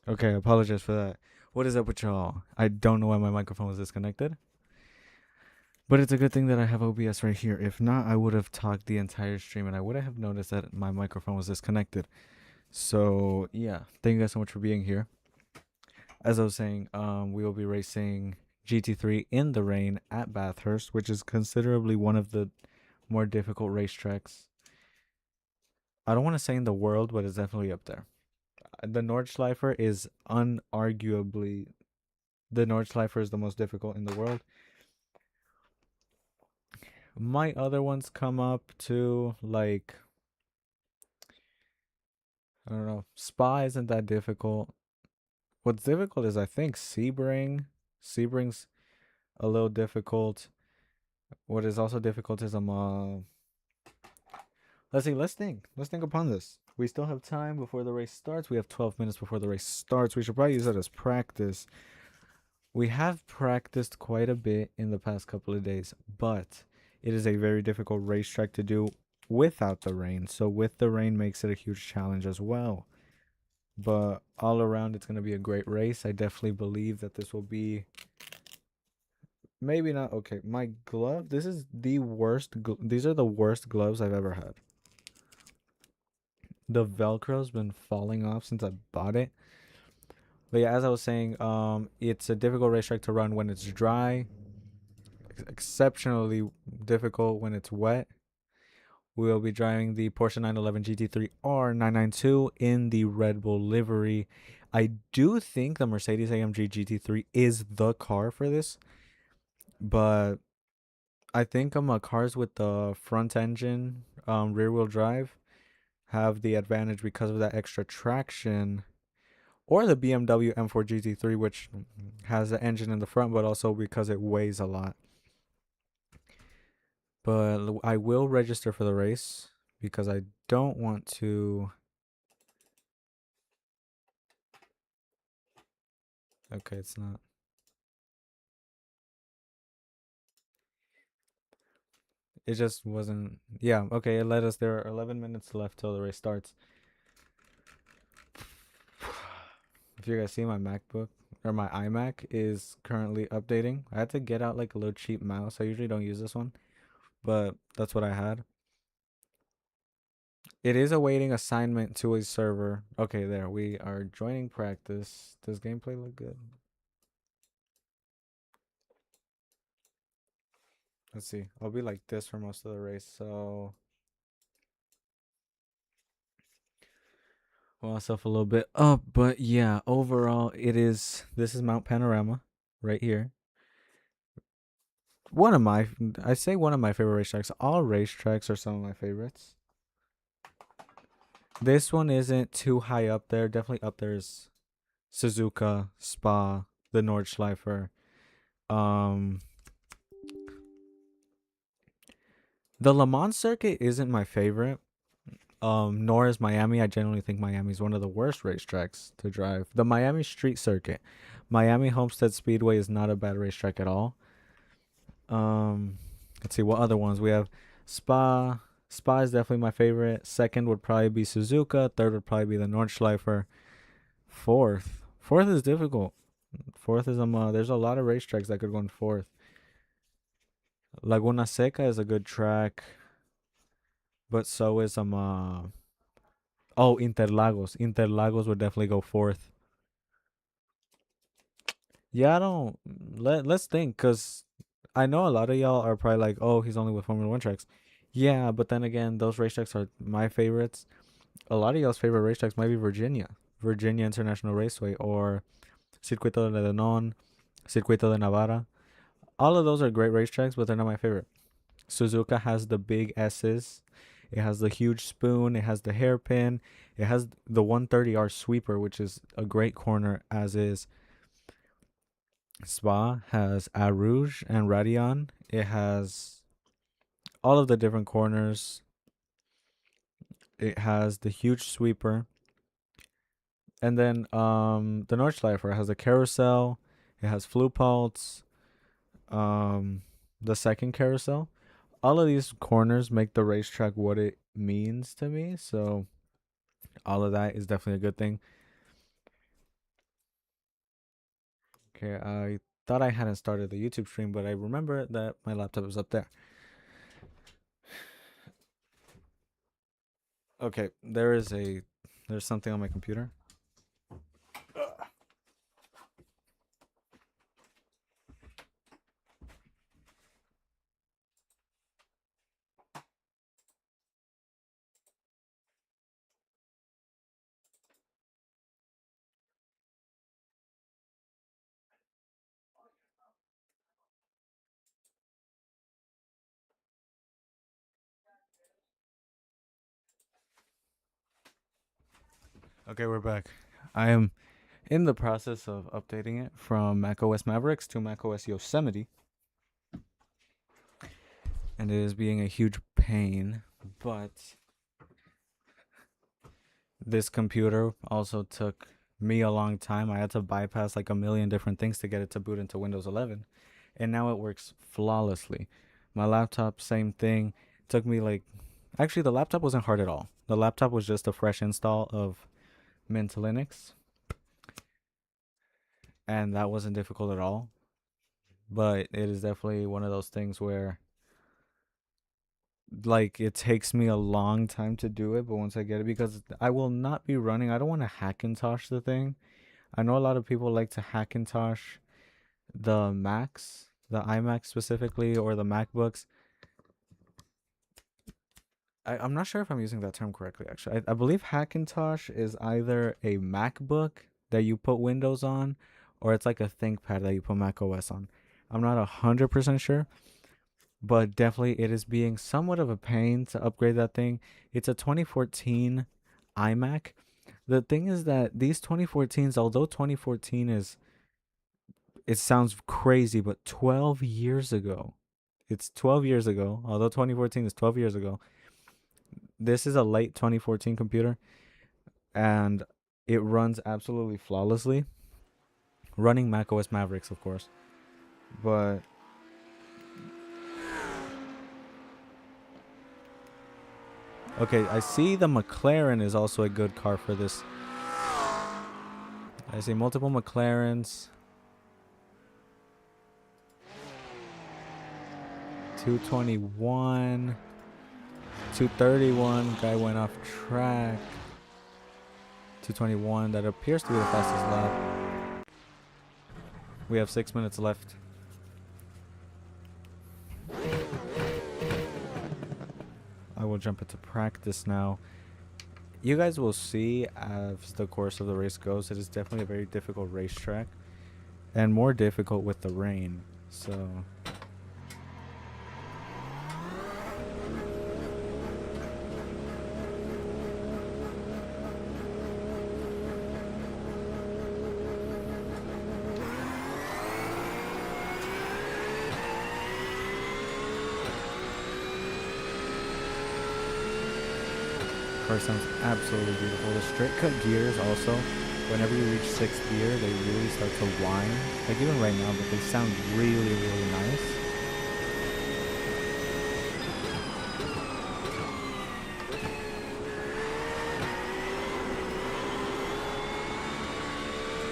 Okay, I apologize for that. What is up with y'all? I don't know why my microphone was disconnected, but it's a good thing that I have OBS right here. If not, I would have talked the entire stream and I would have noticed that my microphone was disconnected. So, yeah, thank you guys so much for being here. As I was saying, we will be racing GT3 in the rain at Bathurst, which is considerably one of the more difficult racetracks. I don't want to say in the world, but it's definitely up there. The Nordschleifer is unarguably the Nordschleifer is the most difficult in the world. My other ones come up to like I don't know. Spa isn't that difficult. What's difficult is I think Sebring. Sebring's a little difficult. What is also difficult is let's see, let's think. Let's think upon this. We still have time before the race starts. We have 12 minutes before the race starts. We should probably use that as practice. We have practiced quite a bit in the past couple of days, but it is a very difficult racetrack to do without the rain. So with the rain makes it a huge challenge as well. But all around, it's going to be a great race. I definitely believe that this will be maybe not okay. My glove, this is the worst. These are the worst gloves I've ever had. The Velcro's been falling off since I bought it. But yeah, as I was saying, it's a difficult racetrack to run when it's dry. Exceptionally difficult when it's wet. We will be driving the Porsche 911 GT3 R992 in the Red Bull livery. I do think the Mercedes AMG GT3 is the car for this, but I think cars with the front engine, rear wheel drive have the advantage because of that extra traction, or the BMW M4 GT3, which has the engine in the front, but also because it weighs a lot. But I will register for the race because I don't want to. Okay, it's not. It just wasn't. Yeah, okay, it let us. There are 11 minutes left till the race starts. If you guys see, my MacBook or my iMac is currently updating. I had to get out like a little cheap mouse. I usually don't use this one, but that's what I had. It is awaiting assignment to a server. Okay, there. We are joining practice. Does gameplay look good? Let's see. I'll be like this for most of the race, so pull myself a little bit up. But yeah, overall, this is Mount Panorama right here. One of my, I say one of my favorite racetracks. All racetracks are some of my favorites. This one isn't too high up there. Definitely up there is Suzuka, Spa, the Nordschleifer. Um, the Le Mans circuit isn't my favorite. Nor is Miami. I generally think Miami is one of the worst racetracks to drive. The Miami Street Circuit, Miami Homestead Speedway is not a bad racetrack at all. Um, let's see what other ones we have. Spa. Spa is definitely my favorite. Second would probably be Suzuka. Third would probably be the Nordschleifer. Fourth is difficult. Fourth is there's a lot of racetracks that could go in fourth. Laguna Seca is a good track, but so is oh, Interlagos. Interlagos would definitely go fourth. Yeah, I don't let's think cuz I know a lot of y'all are probably like, "Oh, he's only with Formula 1 tracks." Yeah, but then again, those racetracks are my favorites. A lot of y'all's favorite racetracks might be Virginia. Virginia International Raceway or Circuito de León, Circuito de Navarra. All of those are great racetracks, but they're not my favorite. Suzuka has the big S's. It has the huge spoon. It has the hairpin. It has the 130R sweeper, which is a great corner, as is. Spa has Arouge and Radion. It has all of the different corners. It has the huge sweeper. And then the Nordschleifer has a carousel. It has Flupalts. Um the second carousel. All of these corners make the racetrack what it means to me. So all of that is definitely a good thing. Okay, I thought I hadn't started the YouTube stream, but I remember that my laptop was up there. Okay, there's something on my computer. Okay, we're back. I am in the process of updating it from macOS Mavericks to macOS Yosemite, and it is being a huge pain, but this computer also took me a long time. I had to bypass like a million different things to get it to boot into Windows 11, and now it works flawlessly. My laptop, same thing. Took me like, actually, the laptop wasn't hard at all. The laptop was just a fresh install of Mint Linux, and that wasn't difficult at all. But it is definitely one of those things where like it takes me a long time to do it, but once I get it, because I will not be running, I don't want to Hackintosh the thing. I know a lot of people like to Hackintosh the Macs, the iMac specifically, or the MacBooks. I'm not sure if I'm using that term correctly, actually. I believe Hackintosh is either a MacBook that you put Windows on, or it's like a ThinkPad that you put Mac OS on. I'm not 100% sure, but definitely it is being somewhat of a pain to upgrade that thing. It's a 2014 iMac. The thing is that these 2014s, although 2014 is, it sounds crazy, but 12 years ago, it's 12 years ago, although 2014 is 12 years ago, this is a late 2014 computer, and it runs absolutely flawlessly. Running macOS Mavericks, of course. But okay, I see the McLaren is also a good car for this. I see multiple McLarens. 221. 231. Guy went off track. 221. That appears to be the fastest lap. We have 6 minutes left. I will jump into practice now. You guys will see as the course of the race goes. It is definitely a very difficult racetrack, and more difficult with the rain. So car sounds absolutely beautiful. The straight cut gears also, whenever you reach 6th gear, they really start to whine. Like even right now, but they sound really, really nice.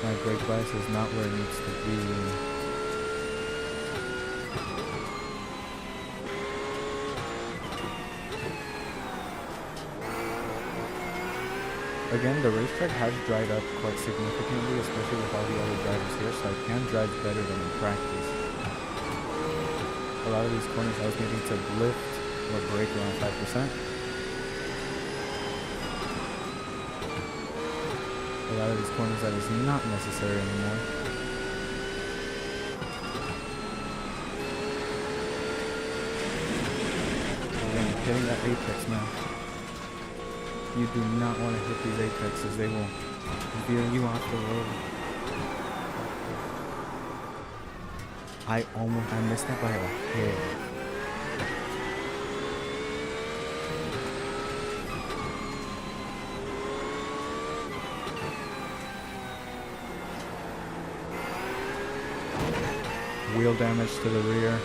My brake bias is not where it needs to be. Again, the racetrack has dried up quite significantly, especially with all the other drivers here, so I can drive better than in practice. A lot of these corners I was needing to lift or brake around 5%. A lot of these corners that is not necessary anymore. Again, hitting that apex now. You do not want to hit these apexes. They will veer you off the road. I missed that by a hair. Wheel damage to the rear.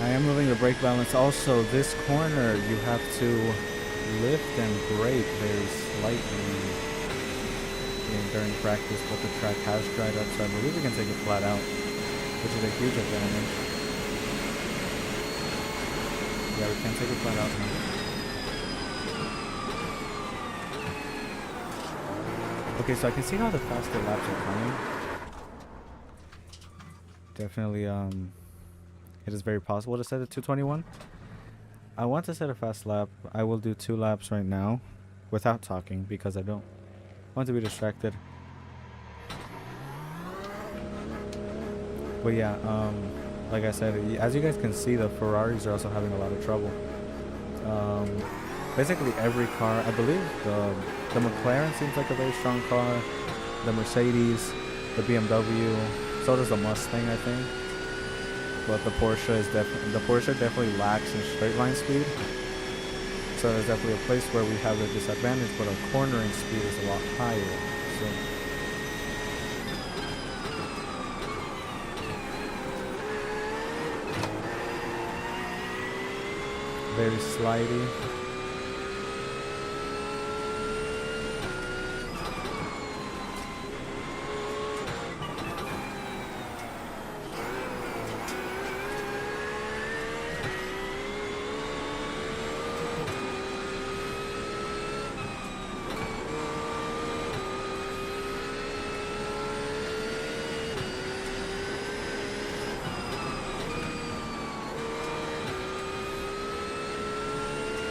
I am moving the brake balance. Also, this corner you have to lift and brake very slightly in during practice, but the track has dried up, so I believe we can take it flat out, which is a huge advantage. Yeah, we can take it flat out now. Okay, so I can see how the faster laps are coming. Definitely, it is very possible to set it to 21. I want to set a fast lap. I will do 2 laps right now without talking because I don't want to be distracted. But yeah, like I said, as you guys can see, the Ferraris are also having a lot of trouble. Basically every car, I believe the McLaren seems like a very strong car, the Mercedes, the BMW, so does the Mustang, I think. But the Porsche definitely lacks in straight line speed. So there's definitely a place where we have a disadvantage, but our cornering speed is a lot higher. So very slidey.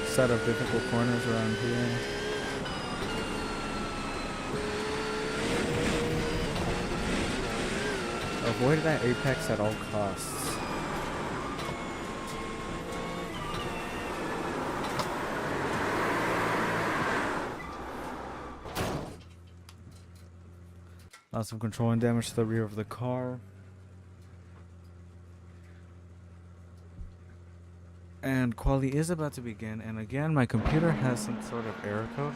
Set of difficult corners around here. Avoid that apex at all costs. Lots of control and damage to the rear of the car. And quali is about to begin, and again my computer has some sort of error code.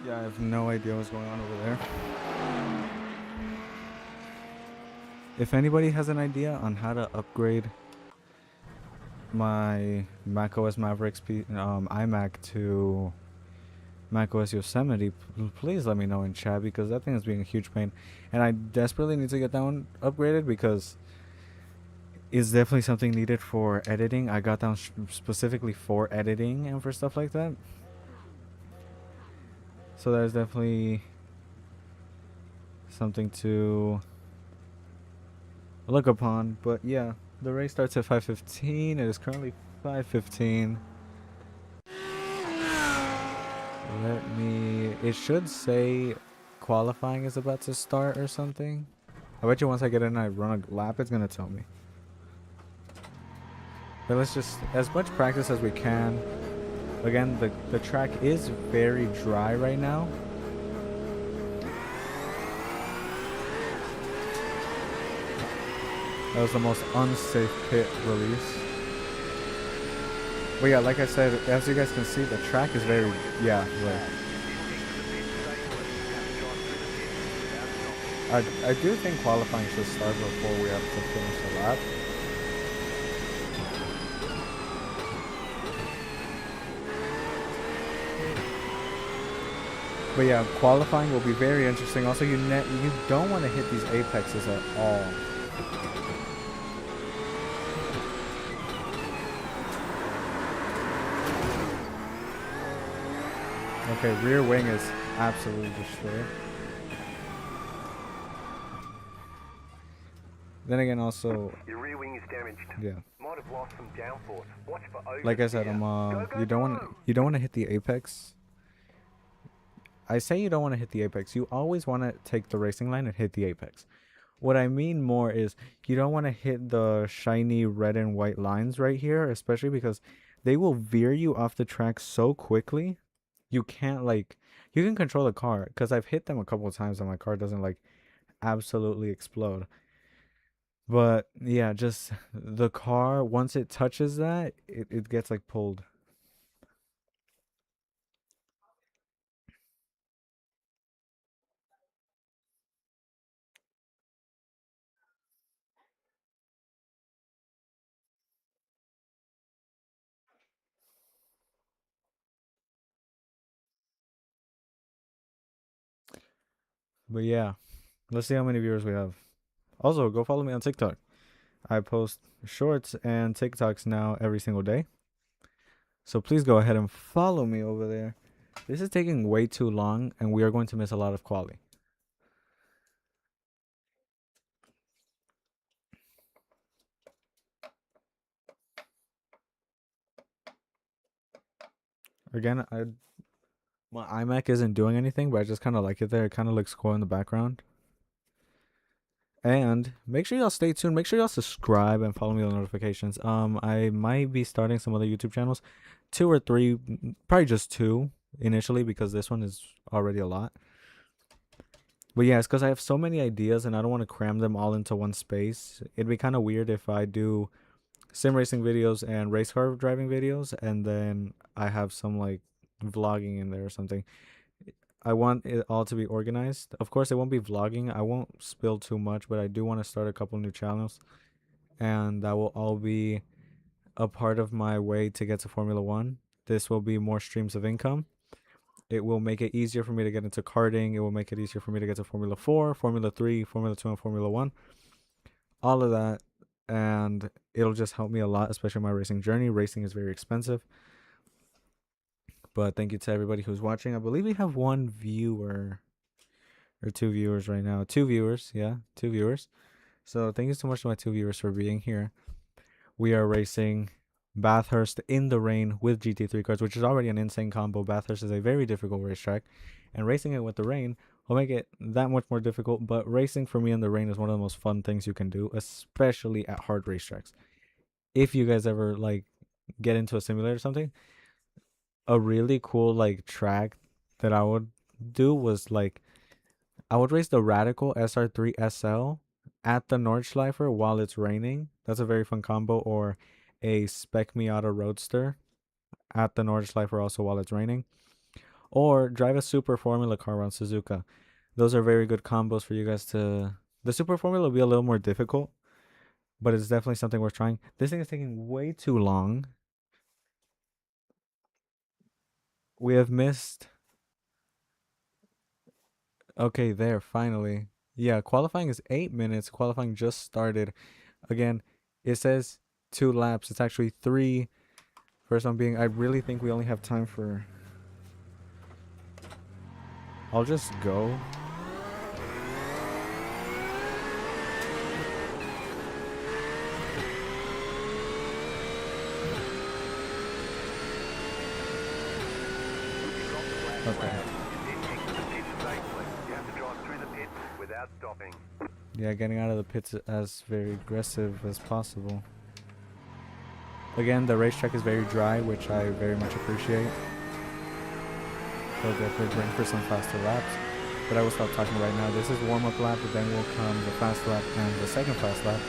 Yeah, I have no idea what's going on over there. If anybody has an idea on how to upgrade my macOS Mavericks iMac to macOS Yosemite, please let me know in chat, because that thing is being a huge pain, and I desperately need to get that one upgraded because it's definitely something needed for editing. I got down specifically for editing and for stuff like that. So there's definitely something to look upon. But yeah, the race starts at 5:15. It is currently 5:15. It should say qualifying is about to start or something. I bet you once I get in and I run a lap, it's gonna tell me. But let's just, as much practice as we can. Again, the track is very dry right now. That was the most unsafe pit release. But yeah, like I said, as you guys can see, the track is very, yeah, right. I do think qualifying should start before we have to finish the lap. But yeah, qualifying will be very interesting. Also, you don't want to hit these apexes at all. Okay, rear wing is absolutely destroyed. Then again, also, your rear wing is damaged. Yeah. Might have lost some downforce. Watch for over. Like I said, you don't want to hit the apex. I say you don't want to hit the apex. You always want to take the racing line and hit the apex. What I mean more is you don't want to hit the shiny red and white lines right here, especially because they will veer you off the track so quickly. You can't, like, you can control the car, because I've hit them a couple of times and my car doesn't, like, absolutely explode. But yeah, just the car, once it touches that, it gets like pulled. But yeah, let's see how many viewers we have. Also, go follow me on TikTok. I post shorts and TikToks now every single day. So please go ahead and follow me over there. This is taking way too long, and we are going to miss a lot of quality. Again, my iMac isn't doing anything, but I just kind of like it there. It kind of looks cool in the background. And make sure y'all stay tuned. Make sure y'all subscribe and follow me on notifications. I might be starting some other YouTube channels, 2 or 3, probably just 2 initially because this one is already a lot. But yeah, it's because I have so many ideas and I don't want to cram them all into one space. It'd be kind of weird if I do sim racing videos and race car driving videos and then I have some like vlogging in there or something. I want it all to be organized. Of course, it won't be vlogging. I won't spill too much, but I do want to start a couple new channels, and that will all be a part of my way to get to Formula One. This will be more streams of income. It will make it easier for me to get into karting. It will make it easier for me to get to Formula 4, Formula 3, Formula 2, and Formula 1. All of that. And it'll just help me a lot, especially my racing journey. Racing is very expensive. But thank you to everybody who's watching. I believe we have 1 viewer or 2 viewers right now. 2 viewers, yeah, 2 viewers. So thank you so much to my 2 viewers for being here. We are racing Bathurst in the rain with GT3 cars, which is already an insane combo. Bathurst is a very difficult racetrack, and racing it with the rain will make it that much more difficult. But racing for me in the rain is one of the most fun things you can do, especially at hard racetracks. If you guys ever like get into a simulator or something, a really cool like track that I would do was like I would race the Radical SR3 SL at the Nordschleifer while it's raining. That's a very fun combo. Or a Spec Miata Roadster at the Nordschleifer also while it's raining. Or drive a Super Formula car around Suzuka. Those are very good combos for you guys to... The Super Formula will be a little more difficult, but it's definitely something worth trying. This thing is taking way too long. We have missed... Okay, there, finally. Yeah, qualifying is 8 minutes. Qualifying just started. Again, it says 2 laps. It's actually 3. First one being, I really think we only have time for... I'll just go. Okay. Without stopping. Yeah, getting out of the pits as very aggressive as possible. Again, the racetrack is very dry, which I very much appreciate. So definitely bring for some faster laps. But I will stop talking right now. This is warm-up lap, but then will come the fast lap and the second fast lap,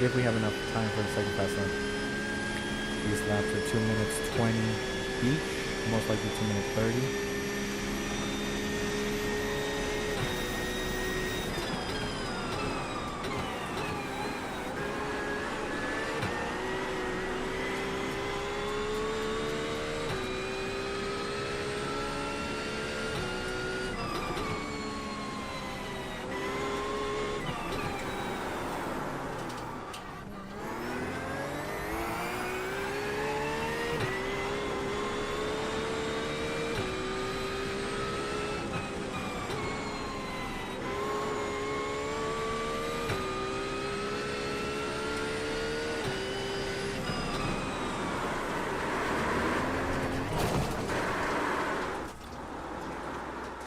if we have enough time for the second fast lap. These laps are 2 minutes 20 each, most likely 2 minutes 30.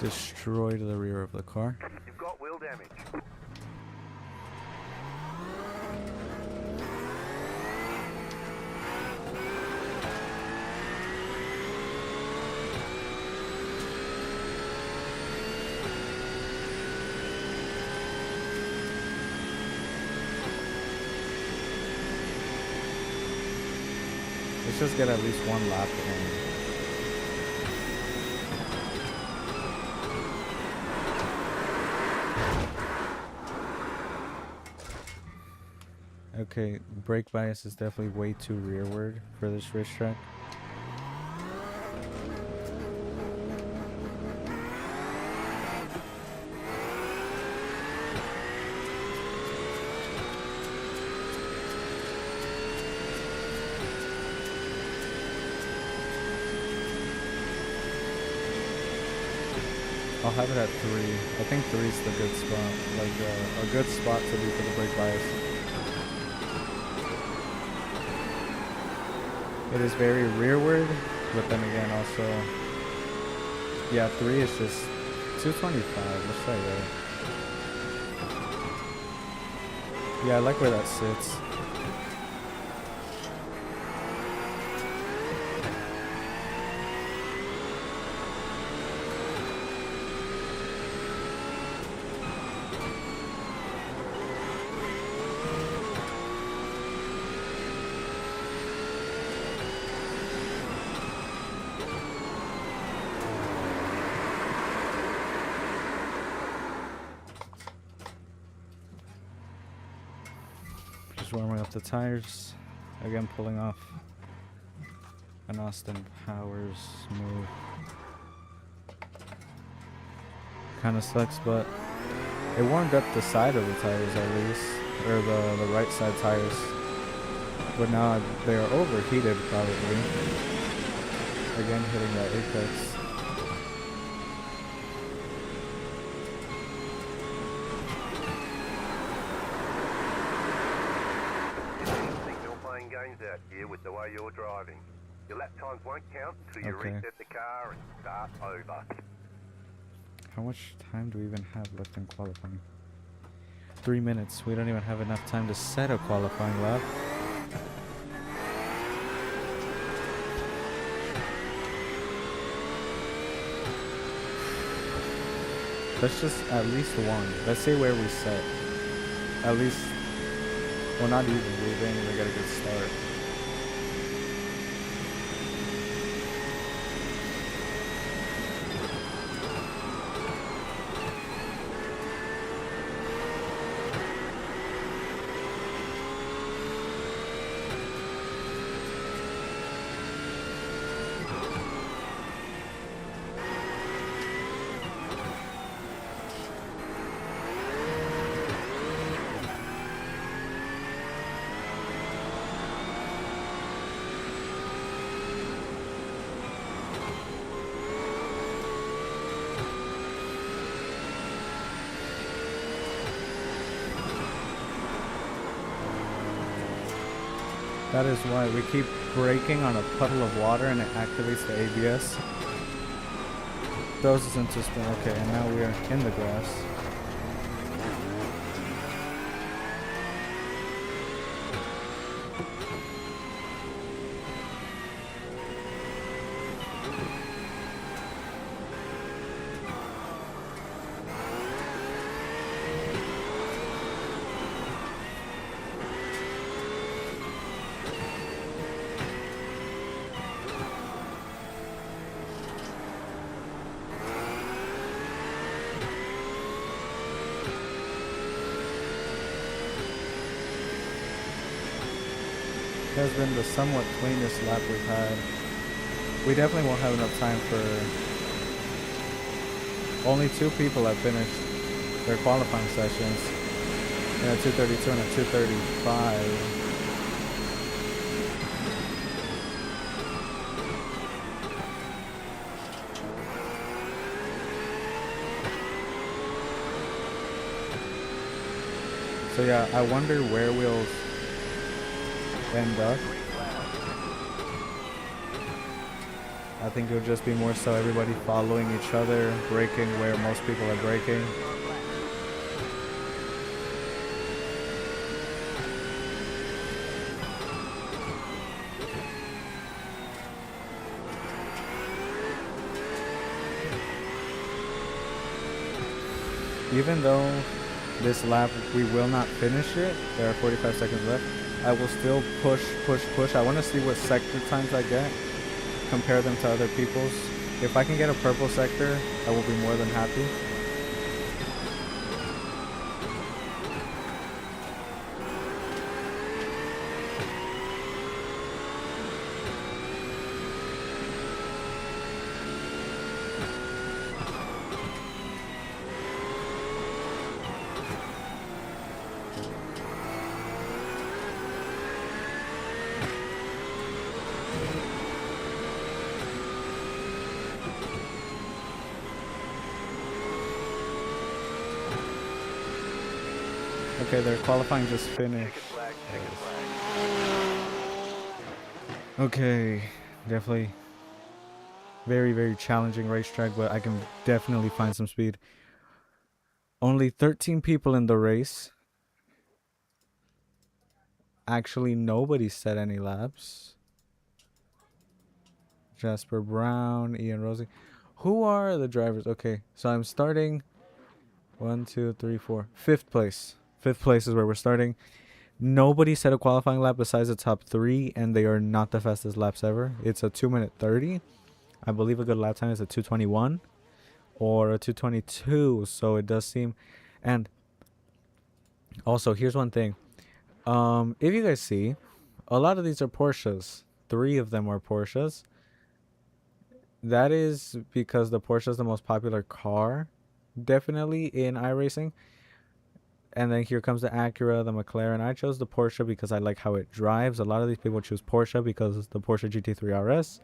Destroyed the rear of the car. You've got wheel damage. Let's just get at least one lap in. Okay, brake bias is definitely way too rearward for this racetrack. I'll have it at 3. I think 3 is the good spot, like a good spot to be for the brake bias. It is very rearward, but then again also, yeah, 3 is just 225, let's try that. Yeah, I like where that sits. Just warming up the tires. Again, pulling off an Austin Powers move. Kind of sucks, but it warmed up the side of the tires at least, or the right side tires. But now they are overheated probably. Again, hitting that apex. Out here with the way you're driving. Your lap times won't count until you reset the car and start over. How much time do we even have left in qualifying? 3 minutes. We don't even have enough time to set a qualifying lap. Let's just at least one. Let's see where we set. At least, well, not even. We didn't even get a good start. That is why we keep braking on a puddle of water and it activates the ABS. Throws us into spin. Okay, and now we are in the grass. Has been the somewhat cleanest lap we've had. We definitely won't have enough time for... Only 2 people have finished their qualifying sessions in a 2:32 and a 2:35. So yeah, I wonder where we'll end up. I think it'll just be more so everybody following each other, braking where most people are braking. Even though this lap we will not finish it, there are 45 seconds left, I will still push. I want to see what sector times I get, compare them to other people's. If I can get a purple sector, I will be more than happy. Okay, their qualifying just finished. Okay, definitely very, very challenging racetrack, but I can definitely find some speed. Only 13 people in the race. Actually, nobody set any laps. Jasper Brown, Ian Rosie. Who are the drivers? Okay, so I'm starting 1, 2, 3, 4. 5th place. 5th place is where we're starting. Nobody set a qualifying lap besides the top 3, and they are not the fastest laps ever. It's a 2-minute 30. I believe a good lap time is a 2:21 or a 2:22. So it does seem. And also, here's one thing. If you guys see, a lot of these are Porsches. 3 of them are Porsches. That is because the Porsche is the most popular car, definitely in iRacing. And then here comes the Acura, the McLaren. I chose the Porsche because I like how it drives. A lot of these people choose Porsche because it's the Porsche GT3 RS.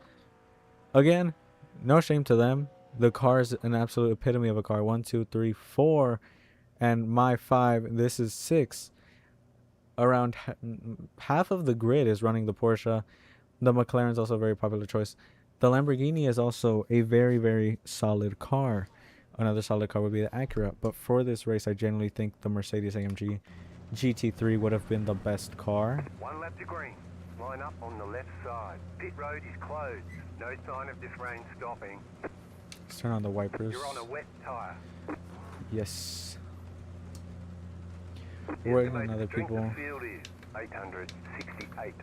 Again, no shame to them. The car is an absolute epitome of a car. 1, 2, 3, 4, and my 5. This is 6. Around half of the grid is running the Porsche. The McLaren is also a very popular choice. The Lamborghini is also a very, very solid car. Another solid car would be the Acura. But for this race, I generally think the Mercedes-AMG GT3 would have been the best car. 1 lap to green. Line up on the left side. Pit road is closed. No sign of this rain stopping. Let's turn on the wipers. You're on a wet tyre. Yes. Waiting on other people. The field is 868.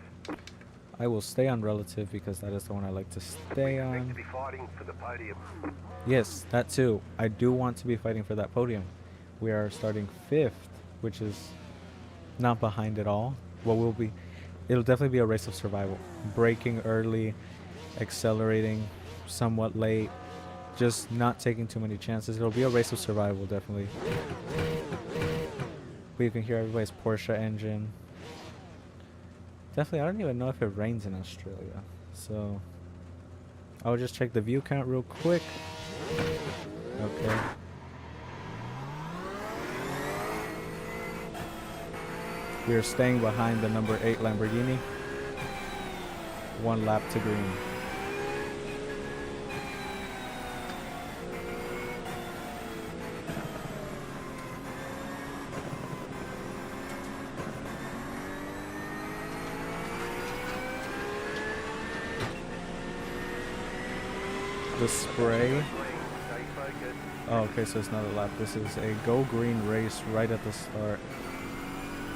I will stay on relative because that is the one I like to stay on. To be fighting for the podium. Yes, that too. I do want to be fighting for that podium. We are starting 5th, which is not behind at all. It'll definitely be a race of survival. Braking early, accelerating somewhat late, just not taking too many chances. It'll be a race of survival, definitely. But you can hear everybody's Porsche engine. Definitely, I don't even know if it rains in Australia. So, I'll just check the view count real quick. Okay. We are staying behind the number 8 Lamborghini. 1 lap to green. The spray. Oh, okay, so it's not a lap. This is a go green race right at the start.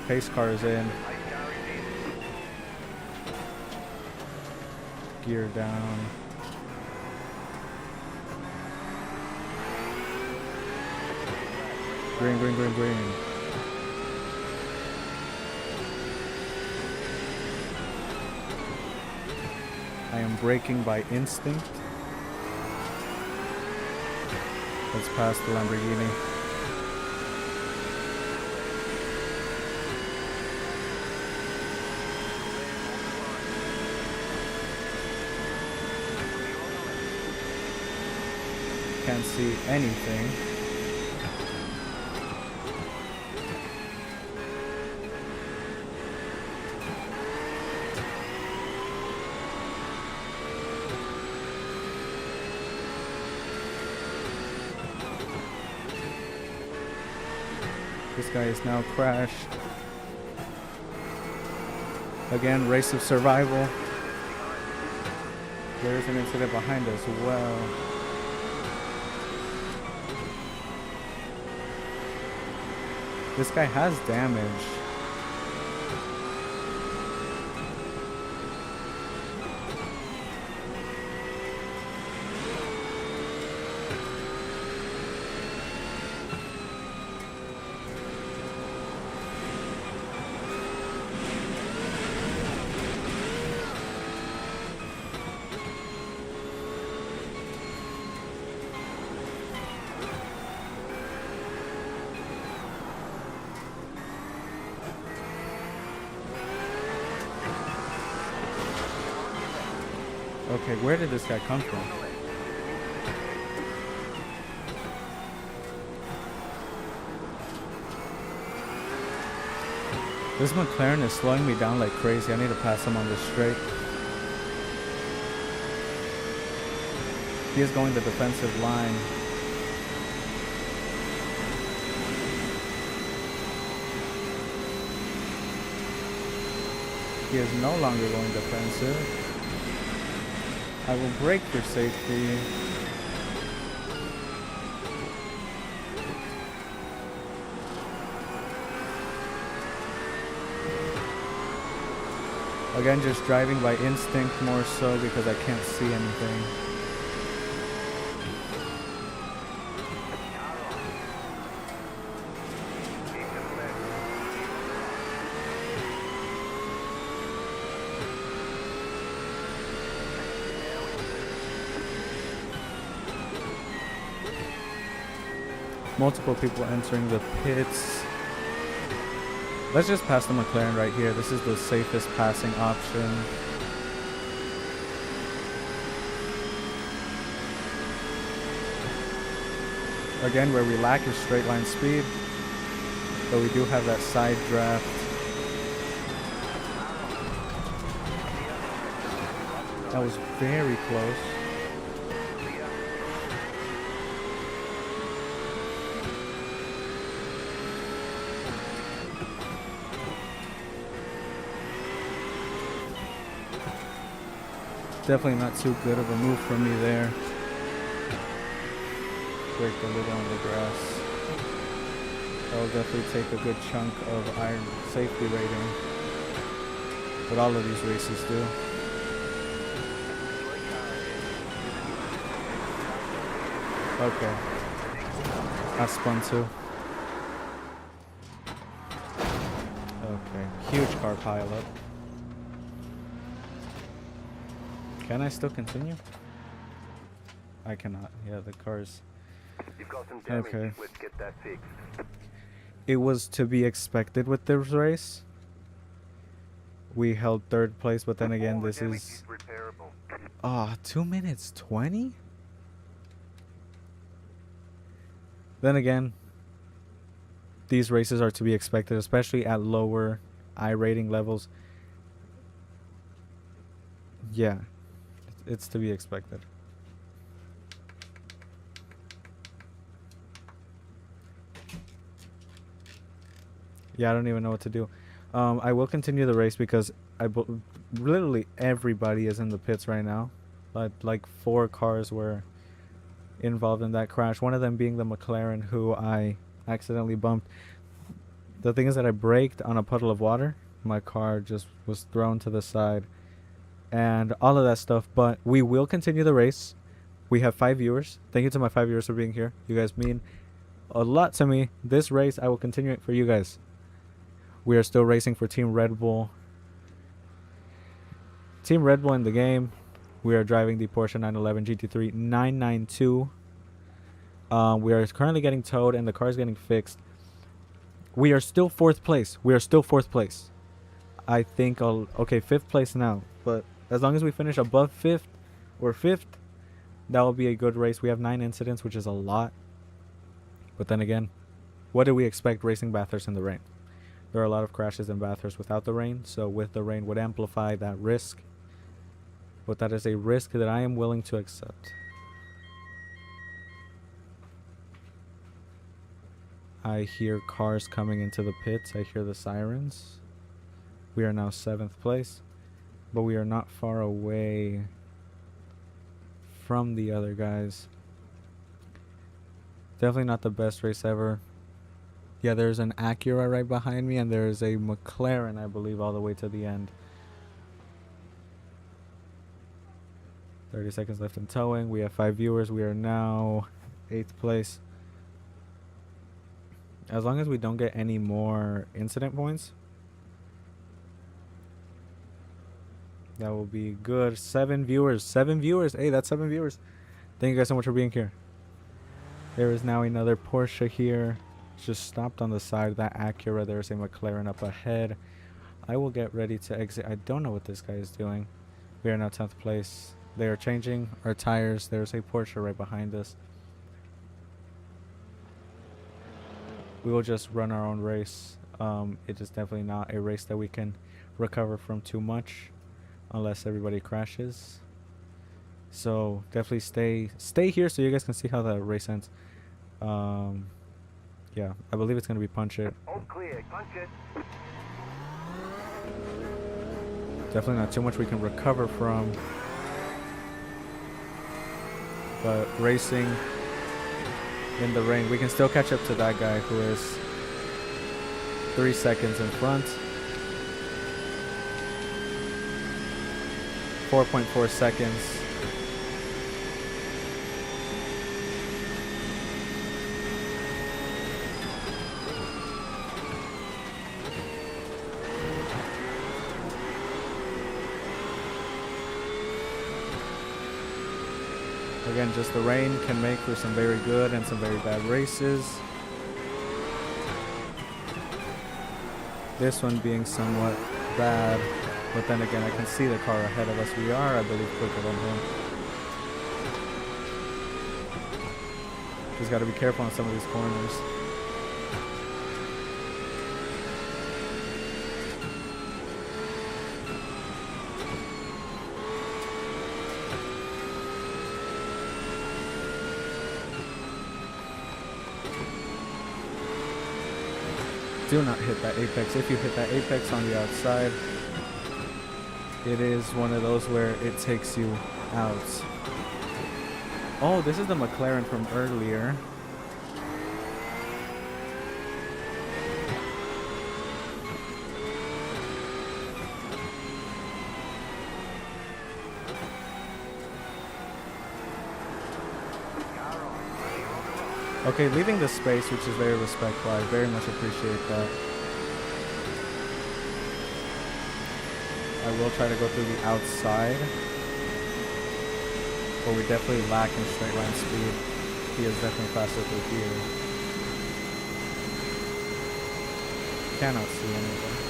Pace car is in. Gear down. Green, green, green, green. I am braking by instinct. Let's pass the Lamborghini. Can't see anything. This guy is now crashed. Again, race of survival. There is an incident behind us. Well. This guy has damage. Okay, where did this guy come from? This McLaren is slowing me down like crazy. I need to pass him on the straight. He is going the defensive line. He is no longer going defensive. I will brake for safety. Again, just driving by instinct more so because I can't see anything. Multiple people entering the pits. Let's just pass the McLaren right here. This is the safest passing option. Again, where we lack is straight line speed, but we do have that side draft. That was very close. Definitely not too good of a move from me there. Break a little on the grass. That'll definitely take a good chunk of iron safety rating. But all of these races do. Okay. I spun too. Okay. Huge car pileup. Can I still continue? I cannot. Yeah, the car's... You've got some damage. Okay. Let's get that fixed. It was to be expected with this race. We held third place, but then again, this is... Ah, 2 minutes 20? Then again, these races are to be expected, especially at lower I rating levels. Yeah. It's to be expected. Yeah, I don't even know what to do. I will continue the race because literally everybody is in the pits right now. Like 4 cars were involved in that crash. One of them being the McLaren who I accidentally bumped. The thing is that I braked on a puddle of water. My car just was thrown to the side. And all of that stuff, but we will continue the race. We have 5 viewers. Thank you to my 5 viewers for being here. You guys mean a lot to me. This race, I will continue it for you guys. We are still racing for Team Red Bull. Team Red Bull in the game. We are driving the Porsche 911 GT3 992. We are currently getting towed and the car is getting fixed. We are still 4th place. We are still 4th place. I think okay, 5th place now, but as long as we finish above 5th or 5th, that will be a good race. We have 9 incidents, which is a lot. But then again, what do we expect racing Bathurst in the rain? There are a lot of crashes in Bathurst without the rain, so with the rain would amplify that risk. But that is a risk that I am willing to accept. I hear cars coming into the pits. I hear the sirens. We are now 7th place. But we are not far away from the other guys. Definitely not the best race ever. Yeah, there's an Acura right behind me, and there's a McLaren, I believe, all the way to the end. 30 seconds left in towing. We have 5 viewers. We are now 8th place. As long as we don't get any more incident points, that will be good. 7 viewers. 7 viewers. Hey, that's 7 viewers. Thank you guys so much for being here. There is now another Porsche here. It's just stopped on the side. That Acura. There's a McLaren up ahead. I will get ready to exit. I don't know what this guy is doing. We are now 10th place. They are changing our tires. There's a Porsche right behind us. We will just run our own race. It is definitely not a race that we can recover from too much unless everybody crashes. So definitely stay here so you guys can see how the race ends. Yeah, I believe it's gonna be punch it. All clear, punch it. Definitely not too much we can recover from. But racing in the rain, we can still catch up to that guy who is 3 seconds in front. 4.4 seconds. Again, just the rain can make for some very good and some very bad races. This one being somewhat bad, but then again, I can see the car ahead of us. We are, I believe, quicker than him. Just got to be careful on some of these corners. Do not hit that apex. If you hit that apex on the outside, it is one of those where it takes you out. Oh, this is the McLaren from earlier. Okay, leaving the space, which is very respectful. I very much appreciate that. I will try to go through the outside, but we definitely lack in straight line speed. He is definitely faster through here. Cannot see anything.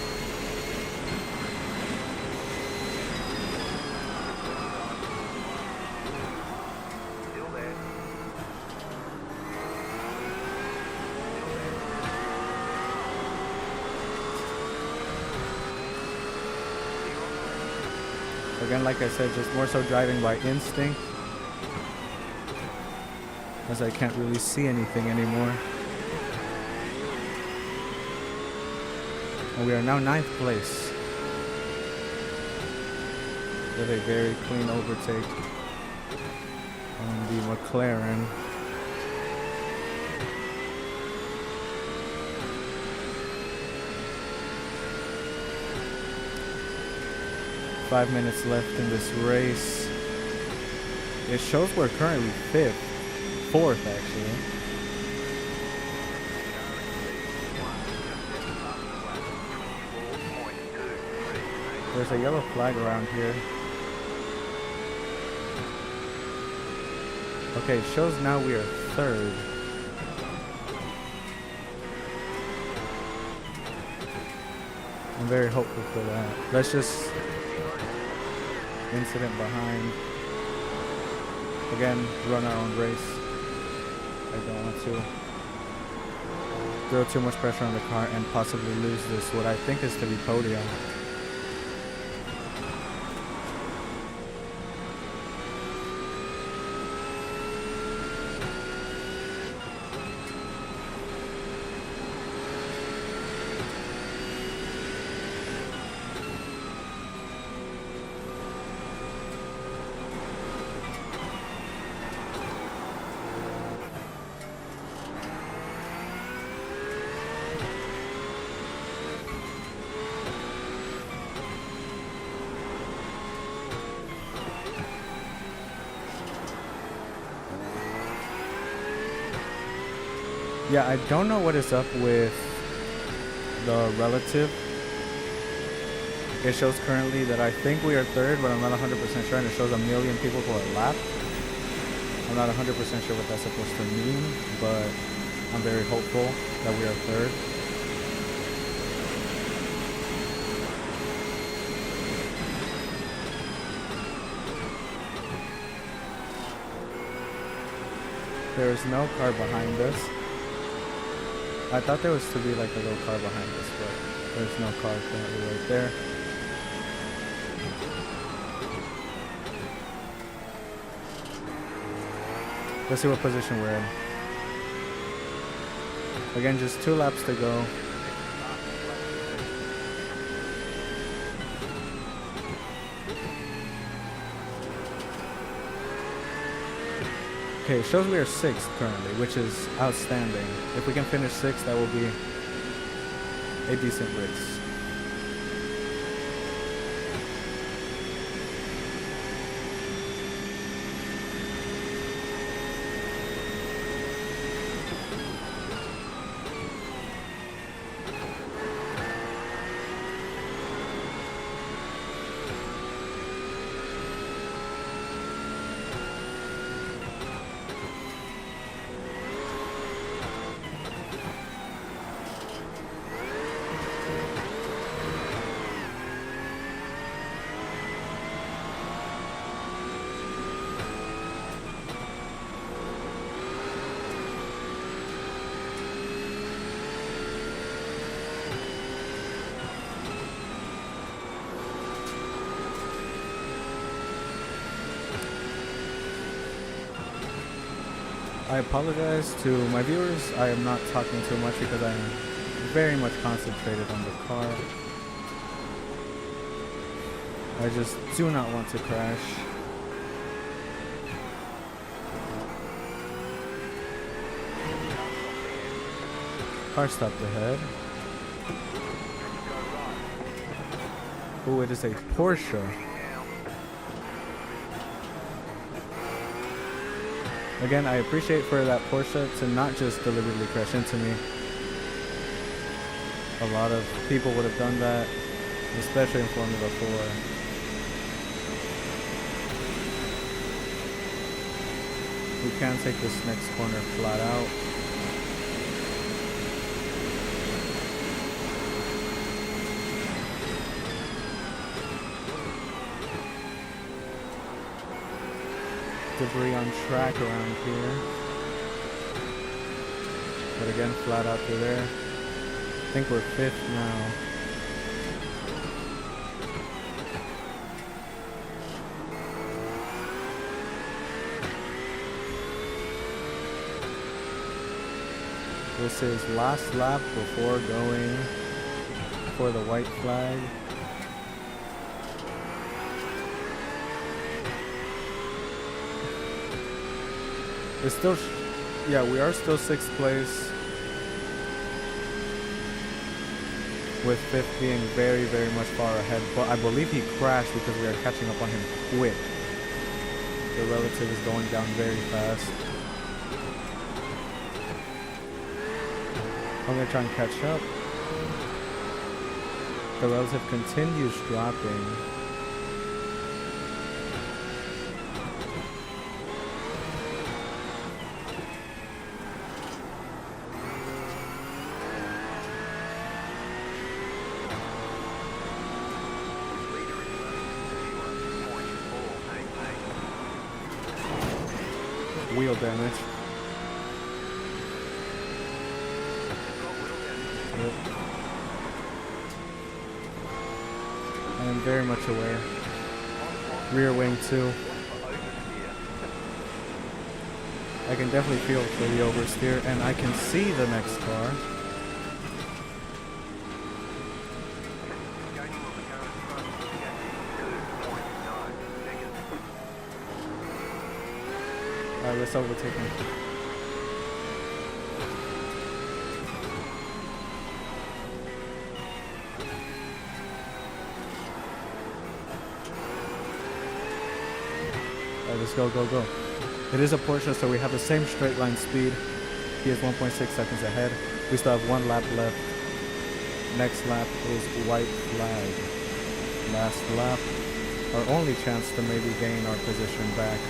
Again, like I said, just more so driving by instinct, as I can't really see anything anymore. And we are now 9th place with a very clean overtake on the McLaren. Five minutes left in this race. It shows we're currently 4th actually. There's a yellow flag around here. Okay, it shows now we are 3rd. I'm very hopeful for that. Let's just incident behind. Again, run our own race. I don't want to throw too much pressure on the car and possibly lose this, what I think is to be podium. Yeah, I don't know what is up with the relative. It shows currently that I think we are 3rd, but I'm not 100% sure, and it shows a million people who are lapped. I'm not 100% sure what that's supposed to mean, but I'm very hopeful that we are 3rd. There is no car behind us. I thought there was to be like a little car behind us, but there's no car currently right there. Let's see what position we're in. Again, just 2 laps to go. Okay, it shows we are 6th currently, which is outstanding. If we can finish 6th, that will be a decent race. I apologize to my viewers. I am not talking too much because I am very much concentrated on the car. I just do not want to crash. Car stopped ahead. Oh, it is a Porsche. Again, I appreciate for that Porsche to not just deliberately crash into me. A lot of people would have done that, especially in Formula 4. We can take this next corner flat out. Debris on track around here, but again, flat out through there. I think we're 5th now. This is last lap before going for the white flag. It's still, yeah, we are still 6th place, with 5th being very, very much far ahead. But I believe he crashed because we are catching up on him quick. The relative is going down very fast. I'm gonna try and catch up. The relative continues dropping. Wheel damage. Yep. I am very much aware. Rear wing too. I can definitely feel for the oversteer, and I can see the next car. Alright, let's overtake him. Alright, let's go, go, go. It is a Porsche, so we have the same straight line speed. He is 1.6 seconds ahead. We still have 1 lap left. Next lap is white flag. Last lap. Our only chance to maybe gain our position back.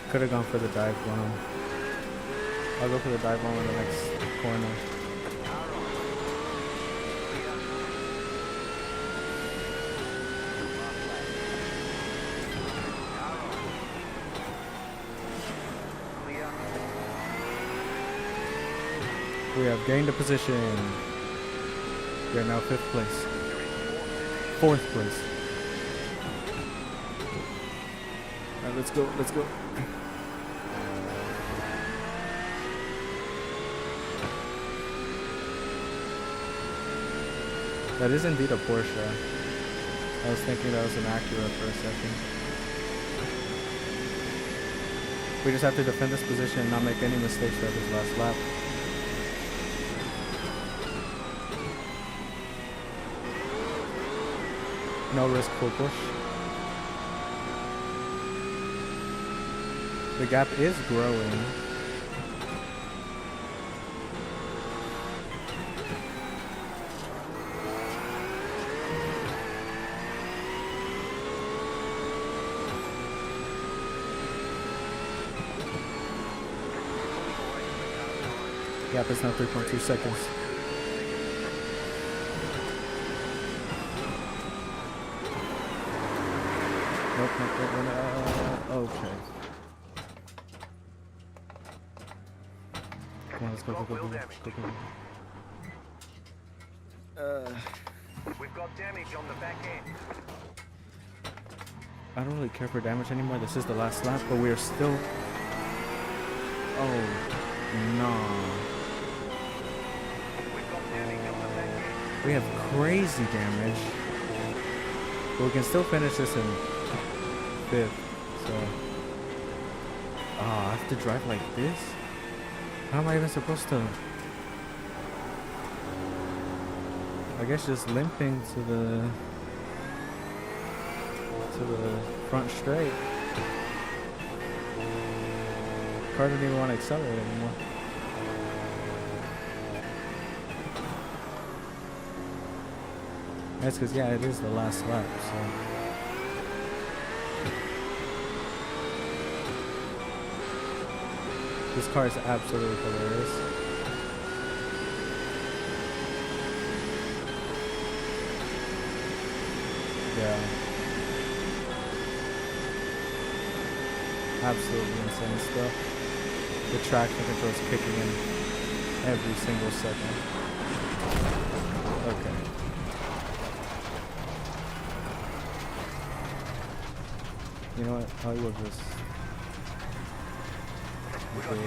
Could have gone for the dive bomb. I'll go for the dive bomb in the next corner. We have gained a position. We are now 5th place. 4th place. Alright, let's go, let's go. That is indeed a Porsche. I was thinking that was an Acura for a second. We just have to defend this position and not make any mistakes for this last lap. No risk, full push. The gap is growing. Gap is now 3.2 seconds. Nope, okay. Come on, let's go. We've got damage on the back end. I don't really care for damage anymore. This is the last lap, but we are still... Oh, no. We have crazy damage. But we can still finish this in 5th, so... I have to drive like this? How am I even supposed to... I guess just limping to the front straight. Car didn't even want to accelerate anymore. That's because, yeah, it is the last lap, so... This car is absolutely hilarious. Yeah. Absolutely insane stuff. The traction control is kicking in every single second. Okay. You know what? I will just very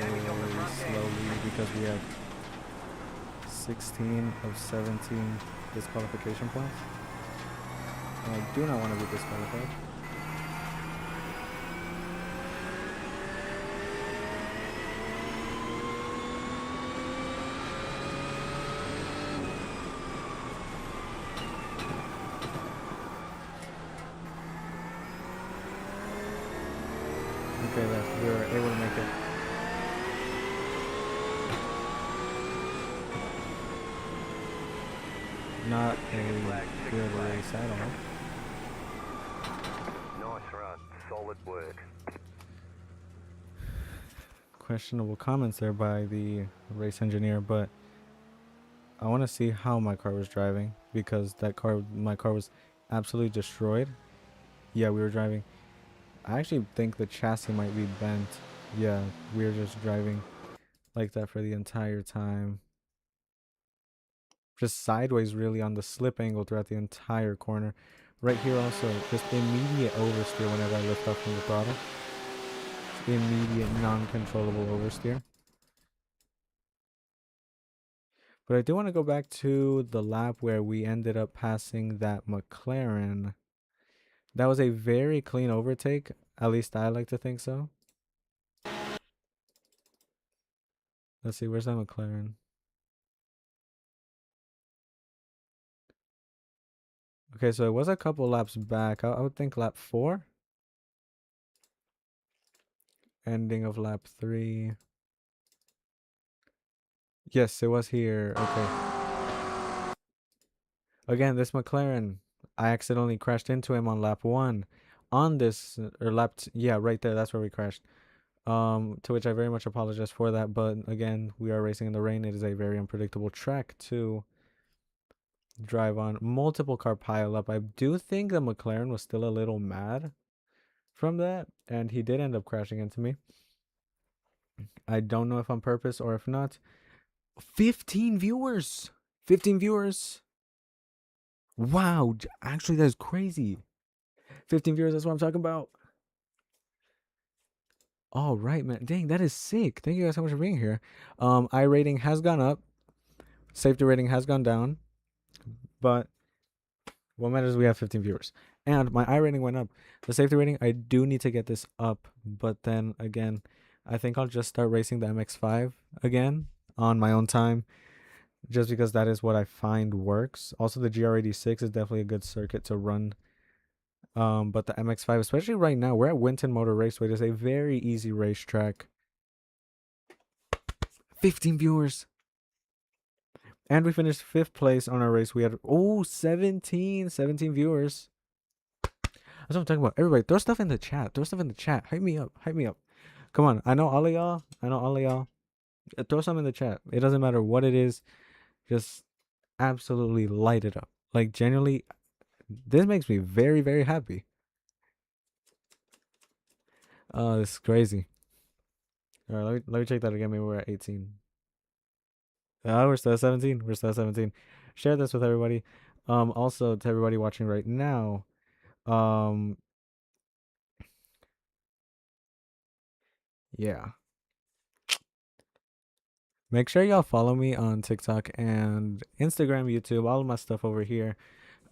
slowly because we have 16 of 17 disqualification points. And I do not want to be disqualified. Okay, we were able to make it. Not a good race at all. Nice run, solid work. Questionable comments there by the race engineer, but I want to see how my car was driving because my car was absolutely destroyed. Yeah, we were driving. I actually think the chassis might be bent. Yeah, we were just driving like that for the entire time. Just sideways really on the slip angle throughout the entire corner. Right here also, just immediate oversteer whenever I lift up from the throttle. Immediate non-controllable oversteer. But I do want to go back to the lap where we ended up passing that McLaren. That was a very clean overtake. At least I like to think so. Let's see, where's that McLaren? Okay, so it was a couple laps back. I would think lap 4. Ending of lap 3. Yes, it was here. Okay. Again, this McLaren, I accidentally crashed into him on lap 1. On this, or yeah, right there. That's where we crashed. To which I very much apologize for that. But again, we are racing in the rain. It is a very unpredictable track to drive on. Multiple car pile up. I do think the McLaren was still a little mad from that, and he did end up crashing into me. I don't know if on purpose or if not. 15 viewers. 15 viewers. Wow. Actually, that's crazy. 15 viewers, that's what I'm talking about. All right, man. Dang, that is sick. Thank you guys so much for being here. I rating has gone up. Safety rating has gone down. But what matters is we have 15 viewers. And my I rating went up. The safety rating, I do need to get this up. But then again, I think I'll just start racing the MX-5 again on my own time, just because that is what I find works. Also, the GR86 is definitely a good circuit to run. But the MX-5, especially right now, we're at Winton Motor Raceway. It's a very easy racetrack. 15 viewers. And we finished 5th place on our race. We had 17 viewers. That's what I'm talking about. Everybody, throw stuff in the chat. Throw stuff in the chat. Hype me up. Hype me up. Come on. I know all of y'all. Throw some in the chat. It doesn't matter what it is. Just absolutely light it up. Like, genuinely, this makes me very, very happy. Oh, this is crazy. All right, let me check that again. Maybe we're at 18. Oh, we're still at 17. We're still at 17. Share this with everybody. Also to everybody watching right now. Yeah. Make sure y'all follow me on TikTok and Instagram, YouTube, all of my stuff over here.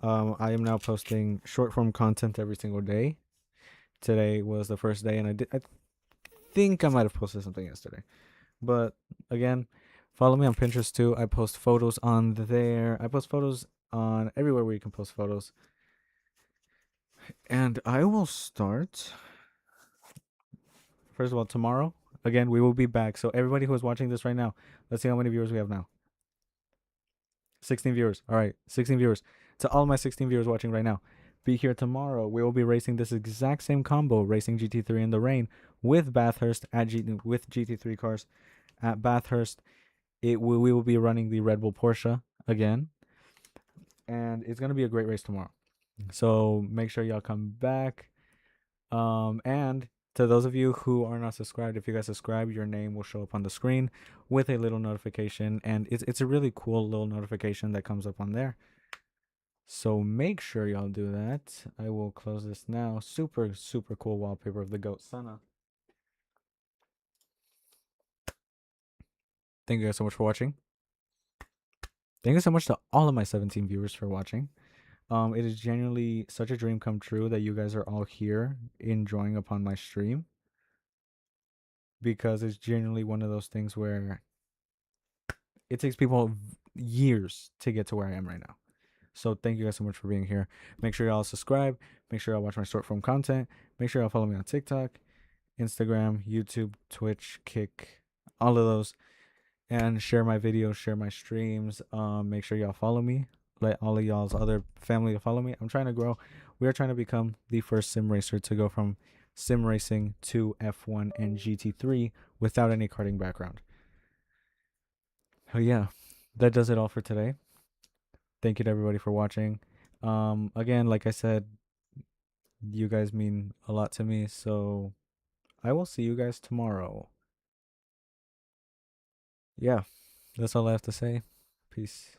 I am now posting short form content every single day. Today was the first day, and I think I might have posted something yesterday. But again, follow me on Pinterest too. I post photos on there. I post photos on everywhere where you can post photos. And I will start. First of all, tomorrow, again, we will be back. So everybody who is watching this right now, let's see how many viewers we have now. 16 viewers. All right, 16 viewers. To all my 16 viewers watching right now, be here tomorrow. We will be racing this exact same combo, racing GT3 in the rain with Bathurst with GT3 cars at Bathurst. We will be running the Red Bull Porsche again, and it's gonna be a great race tomorrow. So make sure y'all come back. And to those of you who are not subscribed, if you guys subscribe, your name will show up on the screen with a little notification, and it's a really cool little notification that comes up on there. So make sure y'all do that. I will close this now. Super, super cool wallpaper of the goat Senna. Thank you guys so much for watching. Thank you so much to all of my 17 viewers for watching. It is genuinely such a dream come true that you guys are all here enjoying upon my stream, because it's genuinely one of those things where it takes people years to get to where I am right now. So thank you guys so much for being here. Make sure y'all subscribe. Make sure y'all watch my short form content. Make sure y'all follow me on TikTok, Instagram, YouTube, Twitch, Kick, all of those. And share my videos, share my streams. Make sure y'all follow me. Let all of y'all's other family follow me. I'm trying to grow. We are trying to become the first sim racer to go from sim racing to F1 and GT3 without any karting background. Oh yeah, that does it all for today. Thank you to everybody for watching. Again, like I said, you guys mean a lot to me, so I will see you guys tomorrow. Yeah, that's all I have to say. Peace.